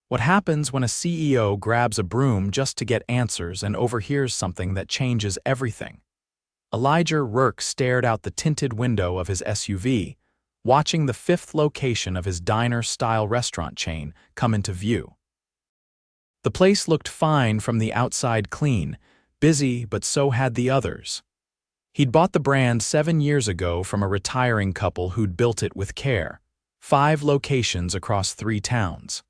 What happens when a CEO grabs a broom just to get answers and overhears something that changes everything? Elijah Rourke stared out the tinted window of his SUV, watching the fifth location of his diner-style restaurant chain come into view. The place looked fine from the outside, clean, busy, but so had the others. He'd bought the brand 7 years ago from a retiring couple who'd built it with care. 5 locations across 3 towns.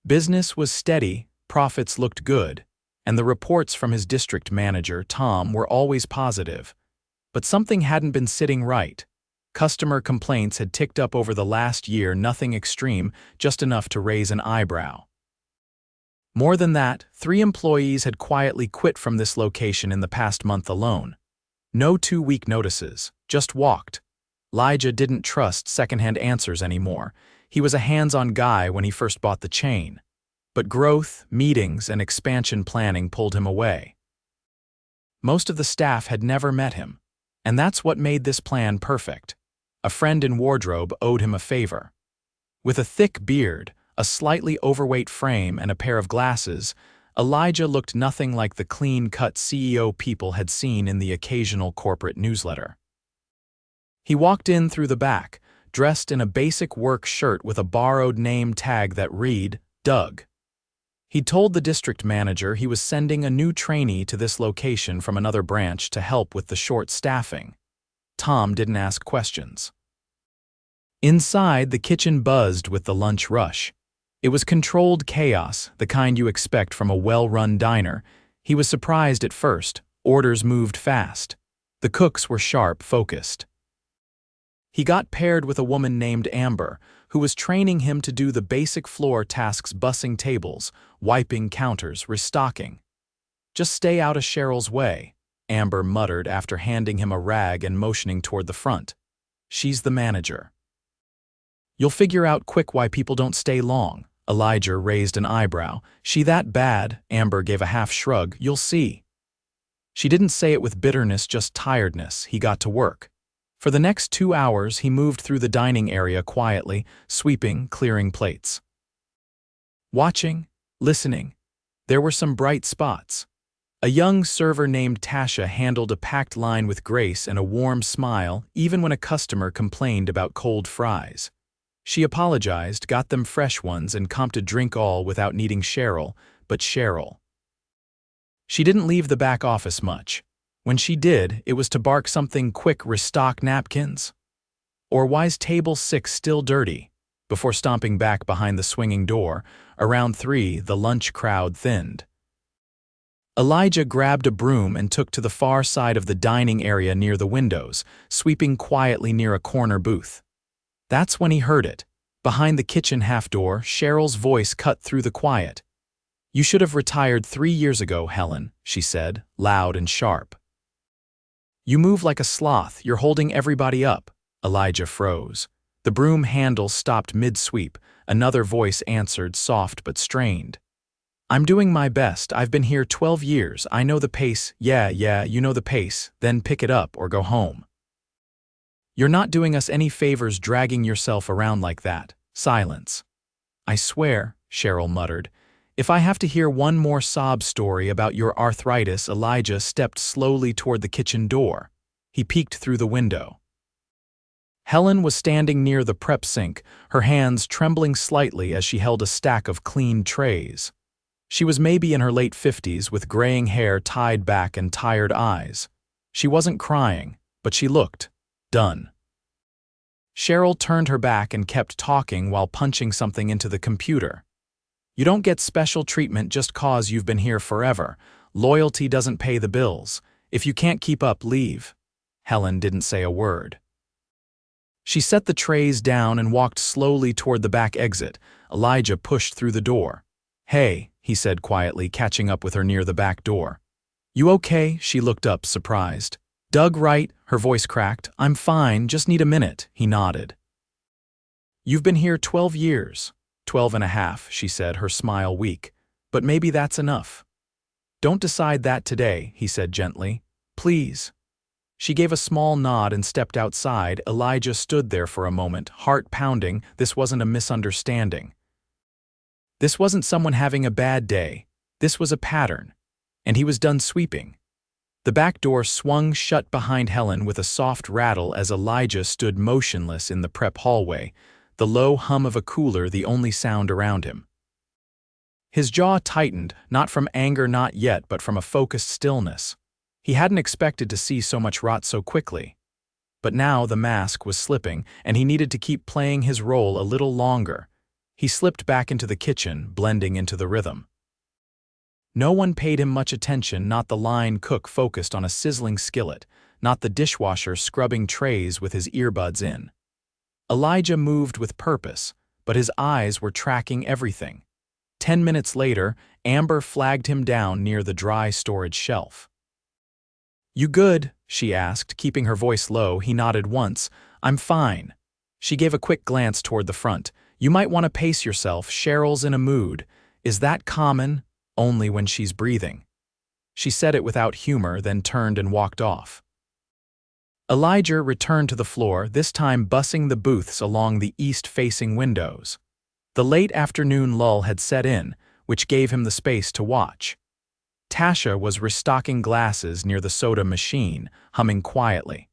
Business was steady, profits looked good, and the reports from his district manager, Tom, were always positive. But something hadn't been sitting right. Customer complaints had ticked up over the last year, nothing extreme, just enough to raise an eyebrow. More than that, 3 employees had quietly quit from this location in the past month alone. No 2-week notices, just walked. Elijah didn't trust secondhand answers anymore. He was a hands-on guy when he first bought the chain. But growth, meetings, and expansion planning pulled him away. Most of the staff had never met him, and that's what made this plan perfect. A friend in wardrobe owed him a favor. With a thick beard, a slightly overweight frame, and a pair of glasses, Elijah looked nothing like the clean-cut CEO people had seen in the occasional corporate newsletter. He walked in through the back, dressed in a basic work shirt with a borrowed name tag that read, Doug. He'd told the district manager he was sending a new trainee to this location from another branch to help with the short staffing. Tom didn't ask questions. Inside, the kitchen buzzed with the lunch rush. It was controlled chaos, the kind you expect from a well-run diner. He was surprised at first. Orders moved fast. The cooks were sharp, focused. He got paired with a woman named Amber, who was training him to do the basic floor tasks: bussing tables, wiping counters, restocking. "Just stay out of Cheryl's way," Amber muttered after handing him a rag and motioning toward the front. "She's the manager." "You'll figure out quick why people don't stay long." Elijah raised an eyebrow. "She that bad?" Amber gave a half shrug. "You'll see." She didn't say it with bitterness, just tiredness. He got to work. For the next 2 hours, he moved through the dining area quietly, sweeping, clearing plates. Watching, listening. There were some bright spots. A young server named Tasha handled a packed line with grace and a warm smile, even when a customer complained about cold fries. She apologized, got them fresh ones, and comped a drink, all without needing Cheryl, but Cheryl. She didn't leave the back office much. When she did, it was to bark something quick: restock napkins? Or why's table 6 still dirty? Before stomping back behind the swinging door. Around 3, the lunch crowd thinned. Elijah grabbed a broom and took to the far side of the dining area near the windows, sweeping quietly near a corner booth. That's when he heard it. Behind the kitchen half door, Cheryl's voice cut through the quiet. "You should have retired 3 years ago, Helen," she said, loud and sharp. "You move like a sloth, you're holding everybody up." Elijah froze. The broom handle stopped mid-sweep. Another voice answered, soft but strained. "I'm doing my best. I've been here 12 years. I know the pace." Yeah, you know the pace. Then pick it up or go home." "You're not doing us any favors dragging yourself around like that." Silence. "I swear," Cheryl muttered, "if I have to hear one more sob story about your arthritis." Elijah stepped slowly toward the kitchen door. He peeked through the window. Helen was standing near the prep sink, her hands trembling slightly as she held a stack of clean trays. She was maybe in her late 50s, with graying hair tied back and tired eyes. She wasn't crying, but she looked done. Cheryl turned her back and kept talking while punching something into the computer. "You don't get special treatment just cause you've been here forever. Loyalty doesn't pay the bills. If you can't keep up, leave." Helen didn't say a word. She set the trays down and walked slowly toward the back exit. Elijah pushed through the door. "Hey," he said quietly, catching up with her near the back door. "You okay?" She looked up, surprised. "Doug, right?" Her voice cracked. "I'm fine, just need a minute." He nodded. "You've been here 12 years. 12 and a half, she said, her smile weak. "But maybe that's enough." "Don't decide that today," he said gently. "Please." She gave a small nod and stepped outside. Elijah stood there for a moment, heart pounding. This wasn't a misunderstanding. This wasn't someone having a bad day. This was a pattern. And he was done sweeping. The back door swung shut behind Helen with a soft rattle as Elijah stood motionless in the prep hallway, the low hum of a cooler the only sound around him. His jaw tightened, not from anger not yet, but from a focused stillness. He hadn't expected to see so much rot so quickly. But now the mask was slipping, and he needed to keep playing his role a little longer. He slipped back into the kitchen, blending into the rhythm. No one paid him much attention, not the line cook focused on a sizzling skillet, not the dishwasher scrubbing trays with his earbuds in. Elijah moved with purpose, but his eyes were tracking everything. 10 minutes later, Amber flagged him down near the dry storage shelf. "You good?" she asked, keeping her voice low. He nodded once. "I'm fine." She gave a quick glance toward the front. "You might want to pace yourself. Cheryl's in a mood. Is that common?" "Only when she's breathing." She said it without humor, then turned and walked off. Elijah returned to the floor, this time bussing the booths along the east-facing windows. The late afternoon lull had set in, which gave him the space to watch. Tasha was restocking glasses near the soda machine, humming quietly.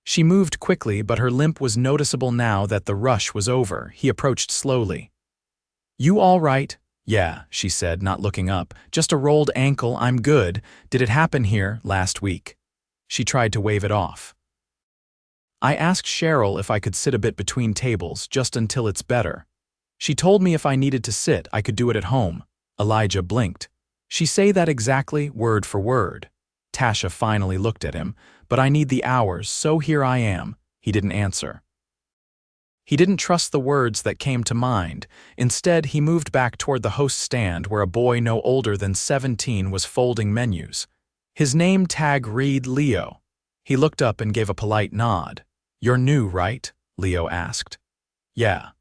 She moved quickly, but her limp was noticeable now that the rush was over. He approached slowly. "You all right?" "Yeah," she said, not looking up. "Just a rolled ankle. I'm good. Did it happen here last week?" She tried to wave it off. "I asked Cheryl if I could sit a bit between tables, just until it's better. She told me if I needed to sit, I could do it at home." Elijah blinked. "She say that exactly, word for word." Tasha finally looked at him. "But I need the hours, so here I am." He didn't answer. He didn't trust the words that came to mind. Instead, he moved back toward the host stand where a boy no older than 17 was folding menus. His name tag read Leo. He looked up and gave a polite nod. "You're new, right?" Leo asked. "Yeah."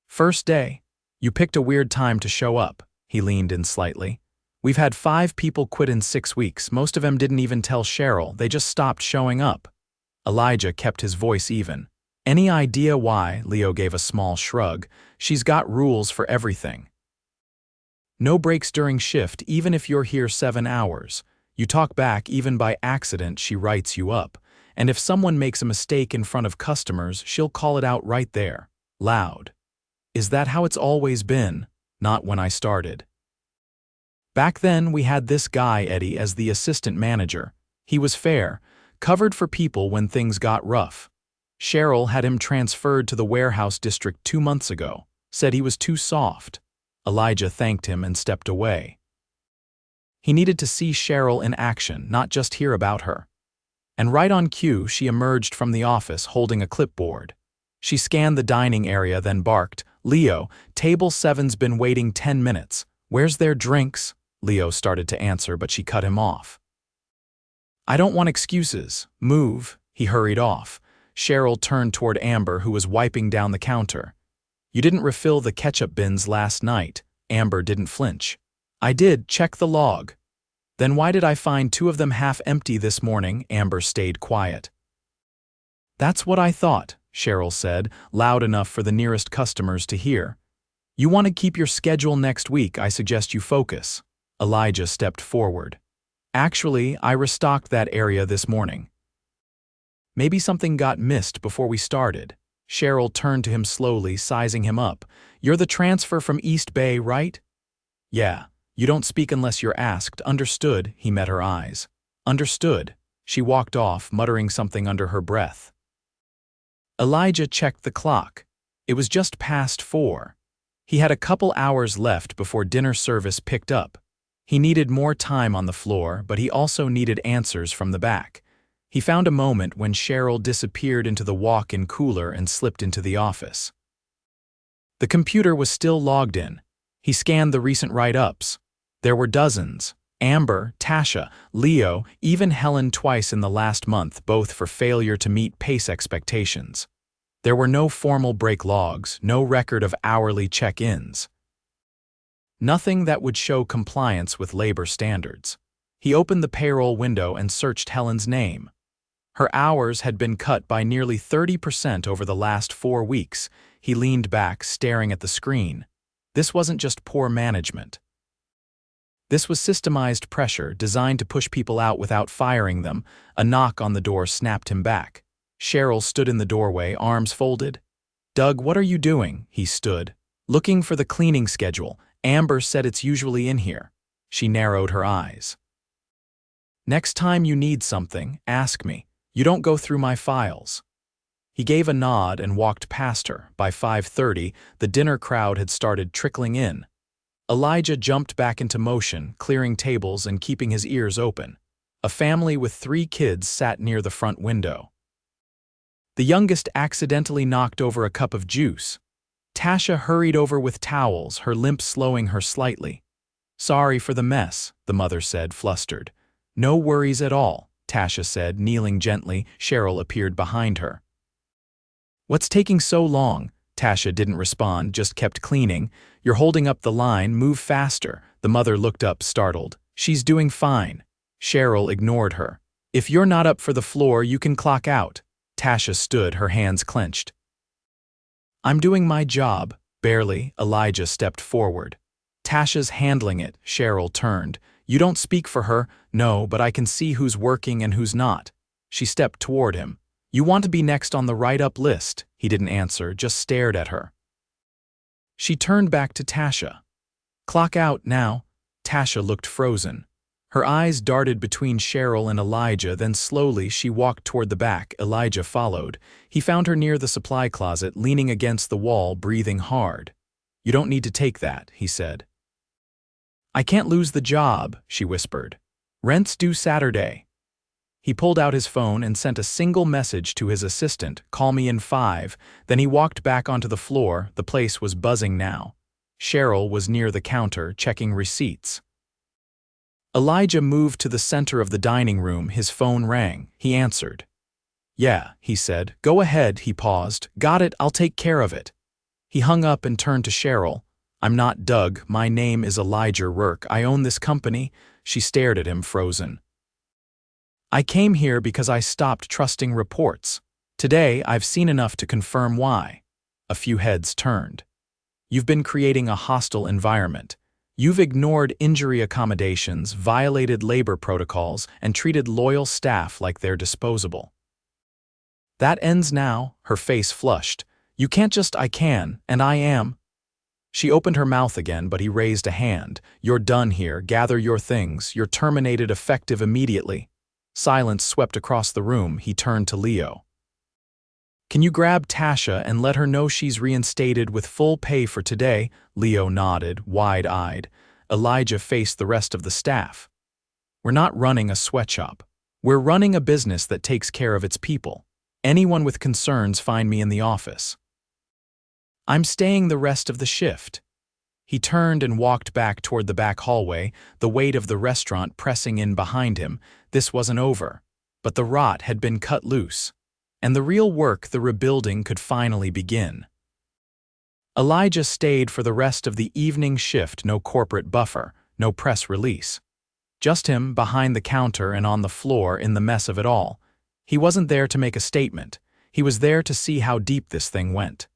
"First day. You picked a weird time to show up." He leaned in slightly. "We've had 5 people quit in 6 weeks. Most of them didn't even tell Cheryl. They just stopped showing up." Elijah kept his voice even. "Any idea why?" Leo gave a small shrug. "She's got rules for everything. No breaks during shift, even if you're here 7 hours. You talk back even by accident, she writes you up. And if someone makes a mistake in front of customers, she'll call it out right there, loud." "Is that how it's always been?" "Not when I started. Back then we had this guy, Eddie, as the assistant manager. He was fair, covered for people when things got rough. Cheryl had him transferred to the warehouse district 2 months ago, said he was too soft." Elijah thanked him and stepped away. He needed to see Cheryl in action, not just hear about her. And right on cue, she emerged from the office holding a clipboard. She scanned the dining area, then barked, "Leo, table 7's been waiting 10 minutes. Where's their drinks?" Leo started to answer, but she cut him off. "I don't want excuses. Move." He hurried off. Cheryl turned toward Amber, who was wiping down the counter. "You didn't refill the ketchup bins last night." Amber didn't flinch. "I did. Check the log." "Then why did I find 2 of them half empty this morning?" Amber stayed quiet. "That's what I thought," Cheryl said, loud enough for the nearest customers to hear. "You want to keep your schedule next week. I suggest you focus." Elijah stepped forward. "Actually, I restocked that area this morning." "Maybe something got missed before we started." Cheryl turned to him slowly, sizing him up. "You're the transfer from East Bay, right?" "Yeah. You don't speak unless you're asked." "Understood." He met her eyes. "Understood." She walked off, muttering something under her breath. Elijah checked the clock. It was just past 4. He had a couple hours left before dinner service picked up. He needed more time on the floor, but he also needed answers from the back. He found a moment when Cheryl disappeared into the walk-in cooler and slipped into the office. The computer was still logged in. He scanned the recent write-ups. There were dozens. Amber, Tasha, Leo, even Helen twice in the last month, both for failure to meet pace expectations. There were no formal break logs, no record of hourly check-ins. Nothing that would show compliance with labor standards. He opened the payroll window and searched Helen's name. Her hours had been cut by nearly 30% over the last 4 weeks. He leaned back, staring at the screen. This wasn't just poor management. This was systemized pressure designed to push people out without firing them. A knock on the door snapped him back. Cheryl stood in the doorway, arms folded. "Doug, what are you doing?" He stood. "Looking for the cleaning schedule. Amber said it's usually in here." She narrowed her eyes. "Next time you need something, ask me. You don't go through my files." He gave a nod and walked past her. By 5:30, the dinner crowd had started trickling in. Elijah jumped back into motion, clearing tables and keeping his ears open. A family with 3 kids sat near the front window. The youngest accidentally knocked over a cup of juice. Tasha hurried over with towels, her limp slowing her slightly. "Sorry for the mess," the mother said, flustered. "No worries at all," Tasha said, kneeling gently. Cheryl appeared behind her. "What's taking so long?" Tasha didn't respond, just kept cleaning. "You're holding up the line, move faster." The mother looked up, startled. "She's doing fine." Cheryl ignored her. "If you're not up for the floor, you can clock out." Tasha stood, her hands clenched. "I'm doing my job." Barely, Elijah stepped forward. "Tasha's handling it." Cheryl turned. "You don't speak for her." "No, but I can see who's working and who's not." She stepped toward him. "You want to be next on the write-up list." He didn't answer, just stared at her. She turned back to Tasha. "Clock out now." Tasha looked frozen. Her eyes darted between Cheryl and Elijah, then slowly she walked toward the back. Elijah followed. He found her near the supply closet, leaning against the wall, breathing hard. "You don't need to take that," he said. "I can't lose the job," she whispered. "Rent's due Saturday." He pulled out his phone and sent a single message to his assistant, "Call me in 5. Then he walked back onto the floor. The place was buzzing now. Cheryl was near the counter, checking receipts. Elijah moved to the center of the dining room. His phone rang. He answered. "Yeah," he said. "Go ahead." He paused. "Got it, I'll take care of it." He hung up and turned to Cheryl. "I'm not Doug. My name is Elijah Rourke. I own this company." She stared at him, frozen. "I came here because I stopped trusting reports. Today, I've seen enough to confirm why." A few heads turned. "You've been creating a hostile environment. You've ignored injury accommodations, violated labor protocols, and treated loyal staff like they're disposable." "That ends now." Her face flushed. "You can't just I can, and I am." She opened her mouth again, but he raised a hand. "You're done here. Gather your things. You're terminated, effective immediately." Silence swept across the room. He turned to Leo. "Can you grab Tasha and let her know she's reinstated with full pay for today?" Leo nodded, wide-eyed. Elijah faced the rest of the staff. "We're not running a sweatshop. We're running a business that takes care of its people. Anyone with concerns, find me in the office." "I'm staying the rest of the shift." He turned and walked back toward the back hallway, the weight of the restaurant pressing in behind him. This wasn't over, but the rot had been cut loose, and the real work, the rebuilding, could finally begin. Elijah stayed for the rest of the evening shift. No corporate buffer, no press release. Just him behind the counter and on the floor in the mess of it all. He wasn't there to make a statement. He was there to see how deep this thing went.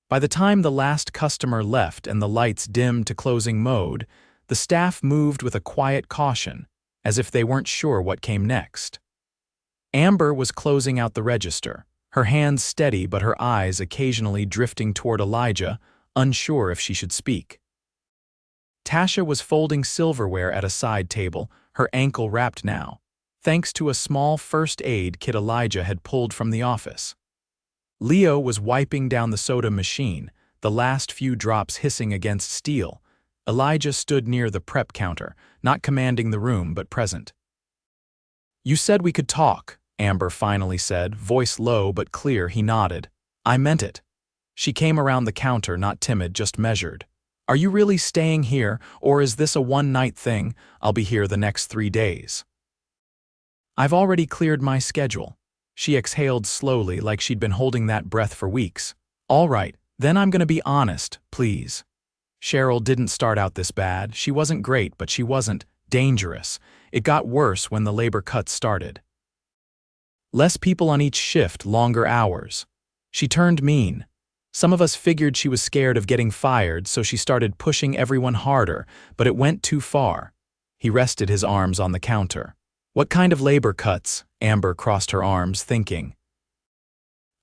By the time the last customer left and the lights dimmed to closing mode, the staff moved with a quiet caution, as if they weren't sure what came next. Amber was closing out the register, her hands steady but her eyes occasionally drifting toward Elijah, unsure if she should speak. Tasha was folding silverware at a side table, her ankle wrapped now, thanks to a small first aid kit Elijah had pulled from the office. Leo was wiping down the soda machine, the last few drops hissing against steel. Elijah stood near the prep counter, not commanding the room but present. "You said we could talk," Amber finally said, voice low but clear. He nodded. "I meant it." She came around the counter, not timid, just measured. "Are you really staying here, or is this a one-night thing? I'll be here the next 3 days." "I've already cleared my schedule." She exhaled slowly, like she'd been holding that breath for weeks. "All right, then I'm gonna be honest, please." Cheryl didn't start out this bad. She wasn't great, but she wasn't dangerous. It got worse when the labor cuts started. Less people on each shift, longer hours. She turned mean. Some of us figured she was scared of getting fired, so she started pushing everyone harder, but it went too far. He rested his arms on the counter. What kind of labor cuts? Amber crossed her arms, thinking.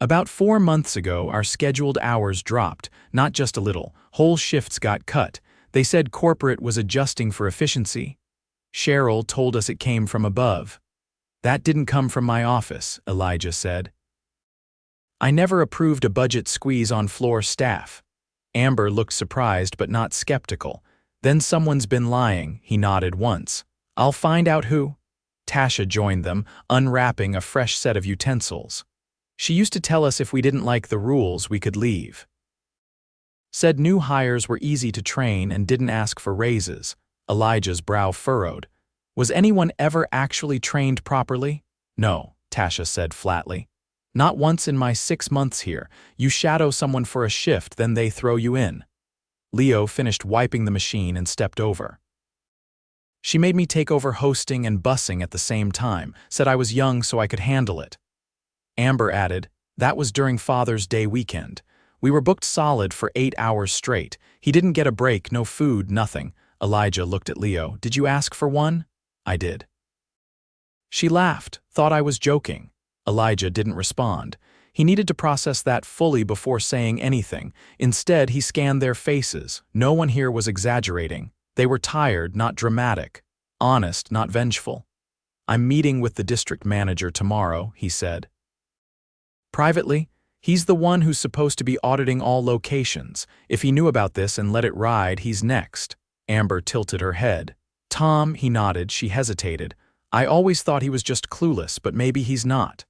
About 4 months ago, our scheduled hours dropped, not just a little. Whole shifts got cut. They said corporate was adjusting for efficiency. Cheryl told us it came from above. That didn't come from my office, Elijah said. I never approved a budget squeeze on floor staff. Amber looked surprised but not skeptical. Then someone's been lying, he nodded once. I'll find out who. Tasha joined them, unwrapping a fresh set of utensils. She used to tell us if we didn't like the rules, we could leave. Said new hires were easy to train and didn't ask for raises. Elijah's brow furrowed. Was anyone ever actually trained properly? No, Tasha said flatly. Not once in my 6 months here. You shadow someone for a shift, then they throw you in. Leo finished wiping the machine and stepped over. She made me take over hosting and bussing at the same time, said I was young so I could handle it. Amber added, that was during Father's Day weekend. We were booked solid for 8 hours straight. He didn't get a break, no food, nothing. Elijah looked at Leo. Did you ask for one? I did. She laughed, thought I was joking. Elijah didn't respond. He needed to process that fully before saying anything. Instead, he scanned their faces. No one here was exaggerating. They were tired, not dramatic. Honest, not vengeful. I'm meeting with the district manager tomorrow, he said. Privately, he's the one who's supposed to be auditing all locations. If he knew about this and let it ride, he's next. Amber tilted her head. Tom, he nodded. She hesitated. I always thought he was just clueless, but maybe he's not.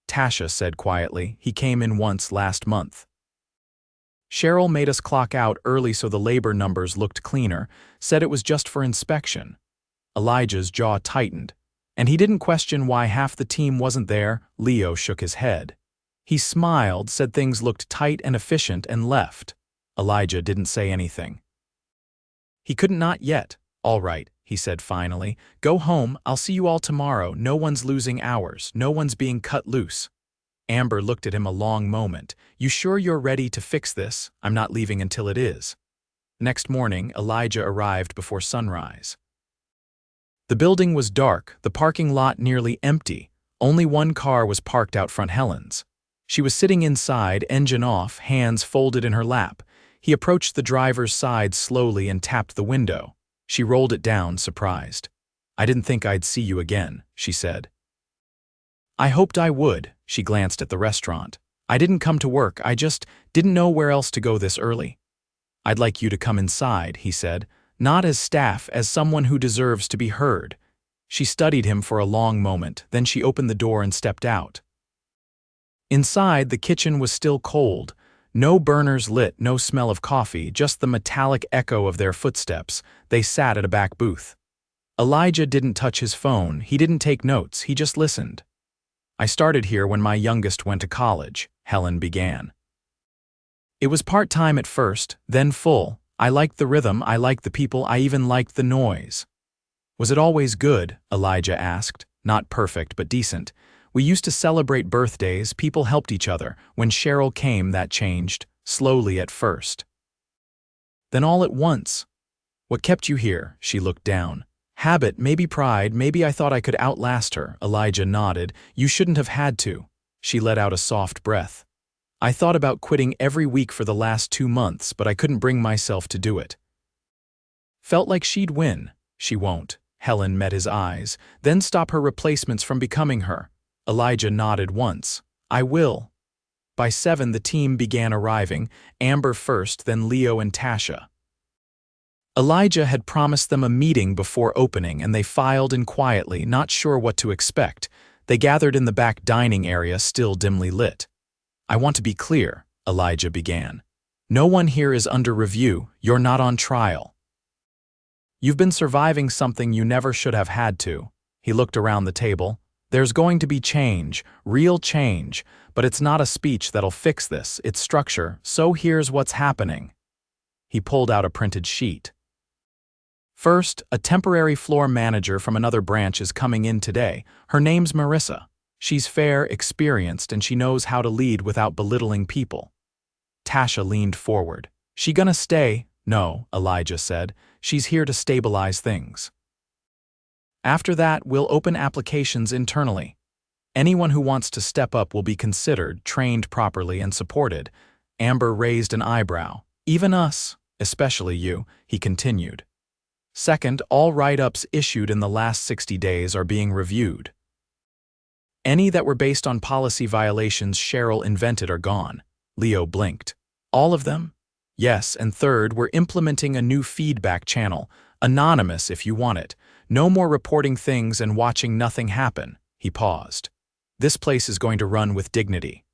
Tasha said quietly, he came in once last month. Cheryl made us clock out early so the labor numbers looked cleaner, said it was just for inspection. Elijah's jaw tightened. And he didn't question why half the team wasn't there. Leo shook his head. He smiled, said things looked tight and efficient, and left. Elijah didn't say anything. He couldn't not yet. All right, he said finally. Go home, I'll see you all tomorrow. No one's losing hours, no one's being cut loose. Amber looked at him a long moment. You sure you're ready to fix this? I'm not leaving until it is. Next morning, Elijah arrived before sunrise. The building was dark, the parking lot nearly empty. Only one car was parked out front Helen's. She was sitting inside, engine off, hands folded in her lap. He approached the driver's side slowly and tapped the window. She rolled it down, surprised. I didn't think I'd see you again, she said. I hoped I would, she glanced at the restaurant. I didn't come to work, I just didn't know where else to go this early. I'd like you to come inside, he said, not as staff, as someone who deserves to be heard. She studied him for a long moment, then she opened the door and stepped out. Inside, the kitchen was still cold. No burners lit, no smell of coffee, just the metallic echo of their footsteps. They sat at a back booth. Elijah didn't touch his phone, he didn't take notes, he just listened. I started here when my youngest went to college, Helen began. It was part-time at first, then full. I liked the rhythm, I liked the people, I even liked the noise. Was it always good? Elijah asked. Not perfect, but decent. We used to celebrate birthdays, people helped each other. When Cheryl came, that changed, slowly at first. Then all at once. What kept you here? She looked down. Habit, maybe pride, maybe I thought I could outlast her. Elijah nodded. You shouldn't have had to. She let out a soft breath. I thought about quitting every week for the last 2 months, but I couldn't bring myself to do it. Felt like she'd win. She won't. Helen met his eyes. Then stop her replacements from becoming her. Elijah nodded once. I will. By 7, the team began arriving, Amber first, then Leo and Tasha. Elijah had promised them a meeting before opening, and they filed in quietly, not sure what to expect. They gathered in the back dining area, still dimly lit. I want to be clear, Elijah began. No one here is under review, you're not on trial. You've been surviving something you never should have had to. He looked around the table. There's going to be change, real change, but it's not a speech that'll fix this, it's structure, so here's what's happening. He pulled out a printed sheet. First, a temporary floor manager from another branch is coming in today. Her name's Marissa. She's fair, experienced, and she knows how to lead without belittling people. Tasha leaned forward. "She gonna stay?" "No," Elijah said. "She's here to stabilize things. After that, we'll open applications internally. Anyone who wants to step up will be considered, trained properly, and supported." Amber raised an eyebrow. "Even us, especially you," he continued. "Second, all write-ups issued in the last 60 days are being reviewed. Any that were based on policy violations Cheryl invented are gone." Leo blinked. "All of them?" "Yes, and third, we're implementing a new feedback channel, anonymous if you want it. No more reporting things and watching nothing happen." He paused. "This place is going to run with dignity.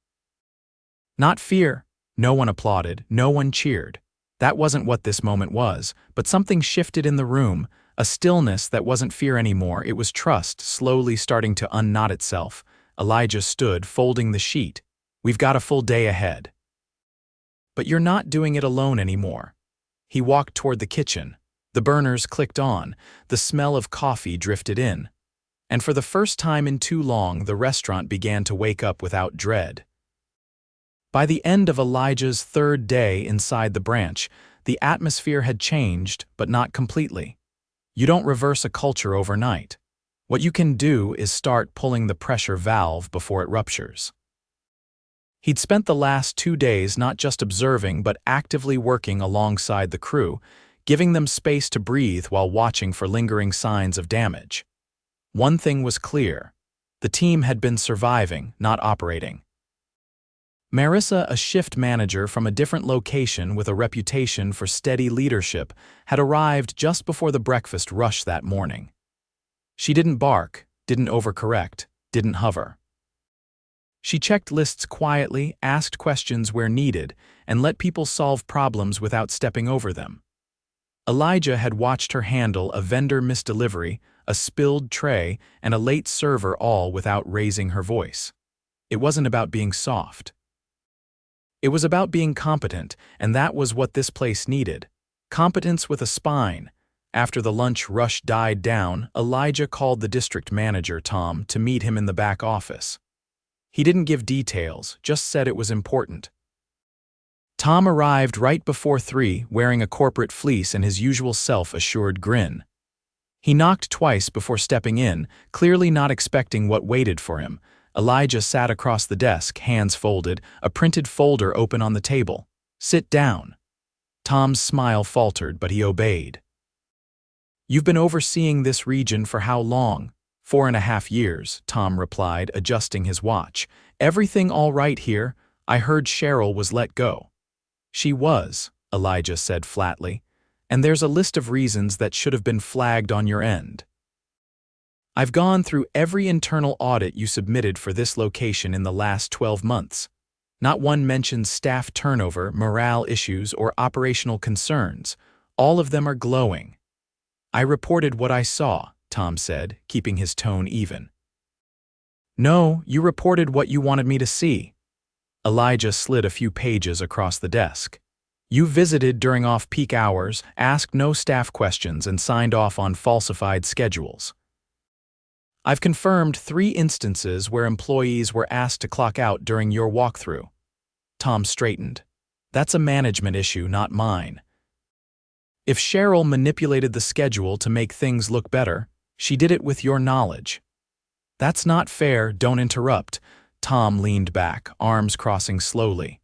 Not fear." No one applauded, no one cheered. That wasn't what this moment was, but something shifted in the room, a stillness that wasn't fear anymore. It was trust, slowly starting to unknot itself. Elijah stood, folding the sheet. "We've got a full day ahead. But you're not doing it alone anymore." He walked toward the kitchen. The burners clicked on, the smell of coffee drifted in. And for the first time in too long, the restaurant began to wake up without dread. By the end of Elijah's third day inside the branch, the atmosphere had changed, but not completely. You don't reverse a culture overnight. What you can do is start pulling the pressure valve before it ruptures. He'd spent the last 2 days not just observing but actively working alongside the crew, giving them space to breathe while watching for lingering signs of damage. One thing was clear. The team had been surviving, not operating. Marissa, a shift manager from a different location with a reputation for steady leadership, had arrived just before the breakfast rush that morning. She didn't bark, didn't overcorrect, didn't hover. She checked lists quietly, asked questions where needed, and let people solve problems without stepping over them. Elijah had watched her handle a vendor misdelivery, a spilled tray, and a late server all without raising her voice. It wasn't about being soft. It was about being competent, and that was what this place needed. Competence with a spine. After the lunch rush died down, Elijah called the district manager, Tom, to meet him in the back office. He didn't give details, just said it was important. Tom arrived right before 3, wearing a corporate fleece and his usual self-assured grin. He knocked twice before stepping in, clearly not expecting what waited for him. Elijah sat across the desk, hands folded, a printed folder open on the table. "Sit down." Tom's smile faltered, but he obeyed. "You've been overseeing this region for how long?" 4.5 years, Tom replied, adjusting his watch. "Everything all right here? I heard Cheryl was let go." "She was," Elijah said flatly, "and there's a list of reasons that should have been flagged on your end. I've gone through every internal audit you submitted for this location in the last 12 months. Not one mentions staff turnover, morale issues, or operational concerns. All of them are glowing." "I reported what I saw," Tom said, keeping his tone even. "No, you reported what you wanted me to see." Elijah slid a few pages across the desk. "You visited during off-peak hours, asked no staff questions, and signed off on falsified schedules. I've confirmed 3 instances where employees were asked to clock out during your walkthrough." Tom straightened. "That's a management issue, not mine. If Cheryl manipulated the schedule to make things look better, she did it with your knowledge." "That's not fair, don't interrupt." Tom leaned back, arms crossing slowly.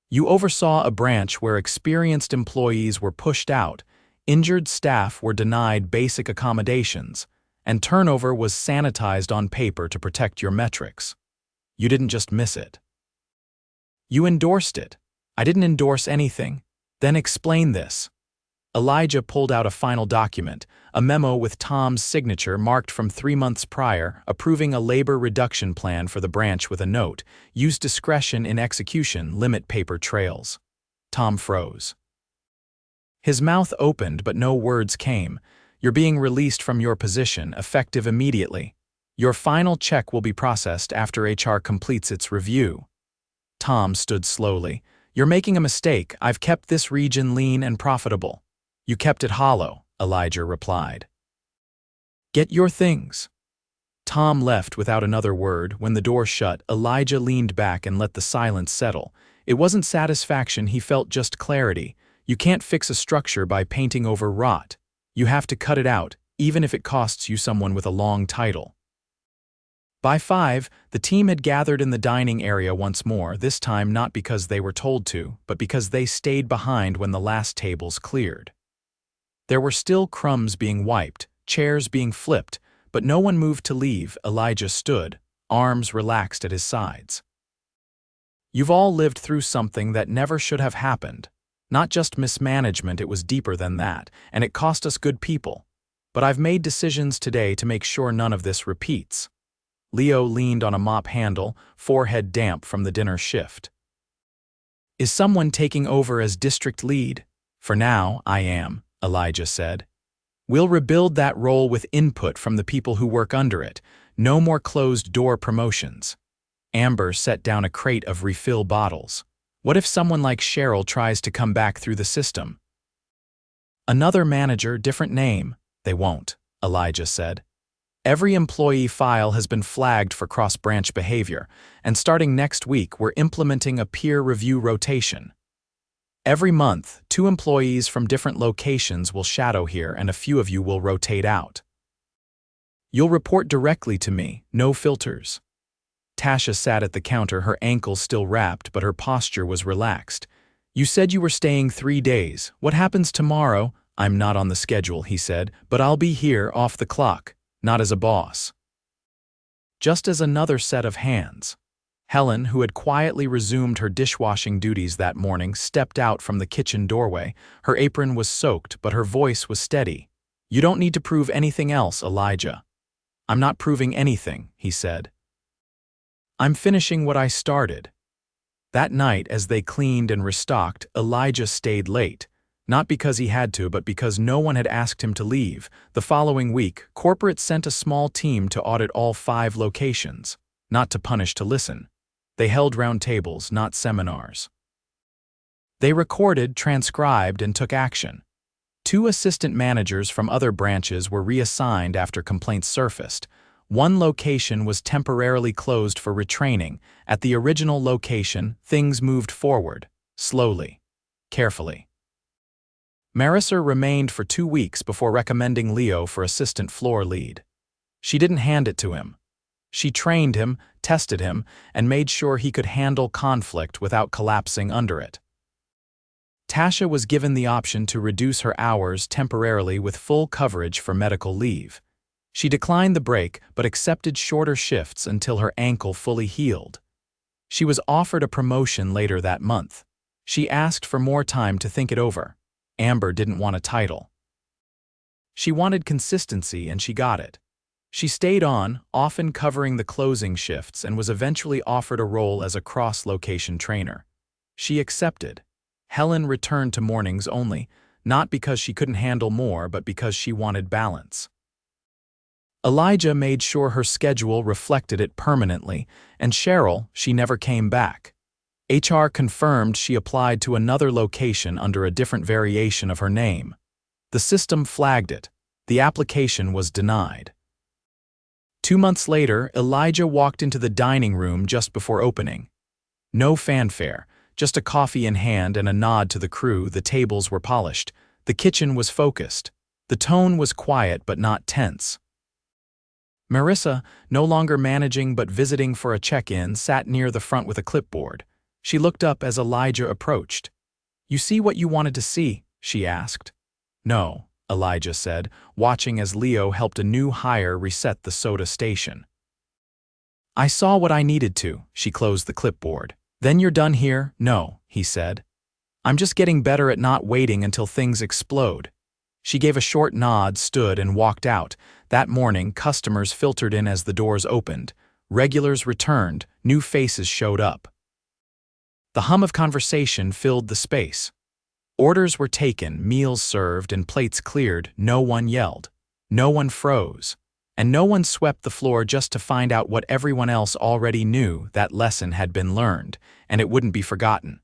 "You oversaw a branch where experienced employees were pushed out, injured staff were denied basic accommodations, and turnover was sanitized on paper to protect your metrics. You didn't just miss it. You endorsed it." "I didn't endorse anything." "Then explain this." Elijah pulled out a final document, a memo with Tom's signature marked from 3 months prior, approving a labor reduction plan for the branch with a note, "Use discretion in execution, limit paper trails." Tom froze. His mouth opened, but no words came. "You're being released from your position, effective immediately. Your final check will be processed after HR completes its review." Tom stood slowly. "You're making a mistake. I've kept this region lean and profitable." "You kept it hollow," Elijah replied. "Get your things." Tom left without another word. When the door shut, Elijah leaned back and let the silence settle. It wasn't satisfaction he felt, just clarity. You can't fix a structure by painting over rot. You have to cut it out, even if it costs you someone with a long title. By 5, the team had gathered in the dining area once more, this time not because they were told to, but because they stayed behind when the last tables cleared. There were still crumbs being wiped, chairs being flipped, but no one moved to leave. Elijah stood, arms relaxed at his sides. You've all lived through something that never should have happened. Not just mismanagement, it was deeper than that, and it cost us good people. But I've made decisions today to make sure none of this repeats. Leo leaned on a mop handle, forehead damp from the dinner shift. Is someone taking over as district lead? For now, I am, Elijah said. We'll rebuild that role with input from the people who work under it. No more closed-door promotions. Amber set down a crate of refill bottles. What if someone like Cheryl tries to come back through the system? Another manager, different name. They won't, Elijah said. Every employee file has been flagged for cross-branch behavior, and starting next week, we're implementing a peer review rotation. Every month, 2 employees from different locations will shadow here, and a few of you will rotate out. You'll report directly to me, no filters. Tasha sat at the counter, her ankles still wrapped, but her posture was relaxed. You said you were staying 3 days. What happens tomorrow? I'm not on the schedule, he said, but I'll be here off the clock. Not as a boss. Just as another set of hands. Helen, who had quietly resumed her dishwashing duties that morning, stepped out from the kitchen doorway. Her apron was soaked, but her voice was steady. You don't need to prove anything else, Elijah. I'm not proving anything, he said. I'm finishing what I started. That night, as they cleaned and restocked, Elijah stayed late. Not because he had to, but because no one had asked him to leave. The following week, corporate sent a small team to audit all 5 locations. Not to punish, to listen. They held round tables, not seminars. They recorded, transcribed, and took action. 2 assistant managers from other branches were reassigned after complaints surfaced. 1 location was temporarily closed for retraining. At the original location, things moved forward, slowly, carefully. Marissa remained for 2 weeks before recommending Leo for assistant floor lead. She didn't hand it to him. She trained him, tested him, and made sure he could handle conflict without collapsing under it. Tasha was given the option to reduce her hours temporarily with full coverage for medical leave. She declined the break but accepted shorter shifts until her ankle fully healed. She was offered a promotion later that month. She asked for more time to think it over. Amber didn't want a title. She wanted consistency, and she got it. She stayed on, often covering the closing shifts, and was eventually offered a role as a cross-location trainer. She accepted. Helen returned to mornings only, not because she couldn't handle more, but because she wanted balance. Elijah made sure her schedule reflected it permanently, and Cheryl, she never came back. HR confirmed she applied to another location under a different variation of her name. The system flagged it. The application was denied. 2 months later, Elijah walked into the dining room just before opening. No fanfare, just a coffee in hand and a nod to the crew. The tables were polished. The kitchen was focused. The tone was quiet but not tense. Marissa, no longer managing but visiting for a check-in, sat near the front with a clipboard. She looked up as Elijah approached. You see what you wanted to see? She asked. No, Elijah said, watching as Leo helped a new hire reset the soda station. I saw what I needed to. She closed the clipboard. Then you're done here? No, he said. I'm just getting better at not waiting until things explode. She gave a short nod, stood, and walked out. That morning, customers filtered in as the doors opened. Regulars returned, new faces showed up. The hum of conversation filled the space. Orders were taken, meals served, and plates cleared. No one yelled. No one froze. And no one swept the floor just to find out what everyone else already knew. That lesson had been learned, and it wouldn't be forgotten.